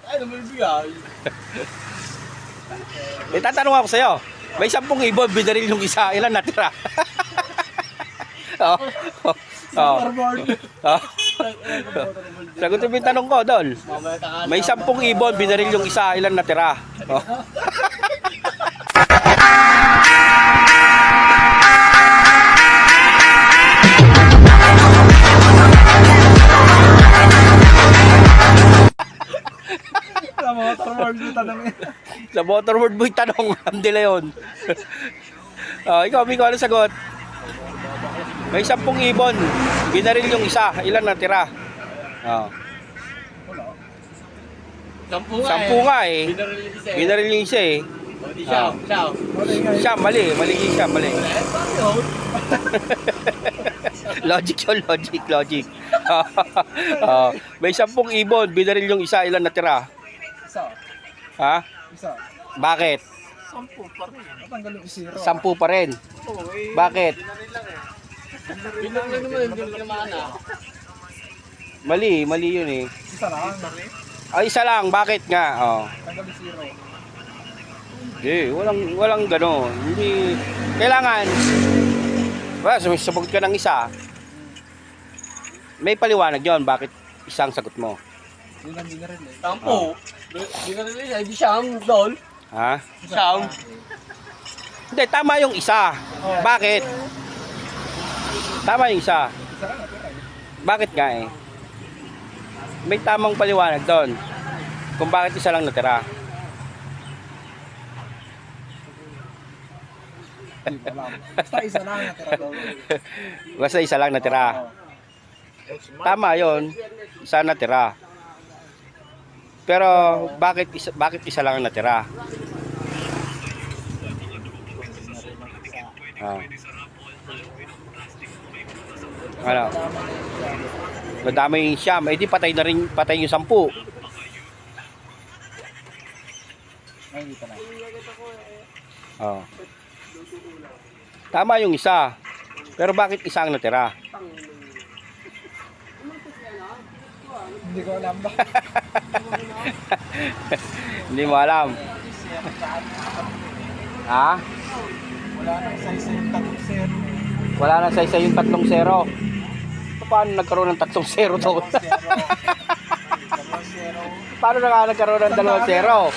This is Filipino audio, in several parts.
Ay, namibigay. Tatanong ako sa'yo. May 10 ibon, binaril yung isa. Ilan natira? Oh. Oh. Oh. Sagutin mo yung tanong ko, Dol. May 10 ibon, binaril yung isa. Ilan natira? Oh. Sa motorboard mo yung tanong. Hindi na yun. Ikaw, ano sagot? May 10 ibon, binaril yung isa. Ilan natira? Oh. 10 nga eh. Binaril yung isa eh. Siyam, mali yung siyam, mali. Logic yun, logic. May 10 ibon, binaril yung isa. Ilan natira? Isa. Ha? Isa. Bakit? 10 pa rin. Natanggal yung 0. 10 pa rin. Bakit? Bilang na naman, hindi naman Mali yun eh. Isa lang. Isa lang, bakit nga? Oh. Tanggal yung 0. Hindi, walang gano'n. Hindi, kailangan, sumagot ka ng isa, may paliwanag yon bakit isang sagot mo. Yun ang binaril eh. Tampo. Binaril niya, hindi siyam, Dol. Ha? Siyam. Hindi, tama yung isa. Bakit? Tama yung isa. Isa lang natira eh. Bakit nga eh? May tamang paliwanag doon. Kung bakit isa lang natira. Hindi ko alam. Basta isa lang natira daw. Basta isa lang natira. Tama yon, isa natira. Pero bakit isa lang ang natira? Ano? Nadamay yung siyam, di patay na rin, patay yung 10. Ay, hindi pa na. Oh. Tama yung isa. Pero bakit isa ang natira? Hindi ko alam ba? Hindi mo alam. Ha? Wala nang size yung tatlong 0. Wala na sa isa yung 3 0. Paano nagkaroon ng 3 0 to? Paano na nga nagkaroon ng 2 0?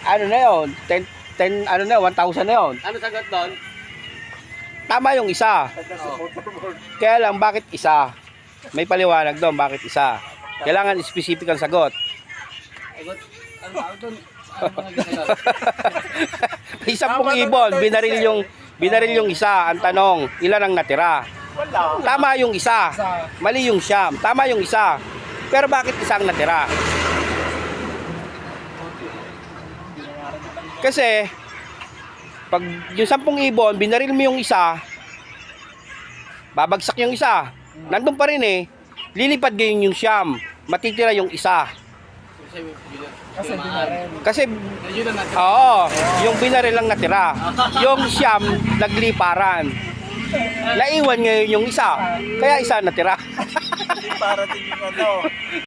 Ano na yun? 10, ano na, 1,000 na yun. Ano sagot, Dol? Tama yung isa. Kaya lang, bakit isa? May paliwanag doon, bakit isa? Kailangan specific ang sagot. Sagot, ano tawag doon? Ano mga ginagawa? May 10 ibon, binaril yung isa. Ang tanong, ilan ang natira? Tama yung isa. Mali yung siyam. Tama yung isa. Pero bakit isang natira? Kasi pag yung 10 ibon, binaril mo yung isa, babagsak yung isa. Nandun pa rin eh. Lilipad gayon yung siyam. Matitira yung isa. Kasi binaril. Kasi Yun ang natin. oo, yung binaril lang natira. Yung siyam nagliparan. Naiwan ngayon yung isa. Kaya isa natira. Para din yung ano.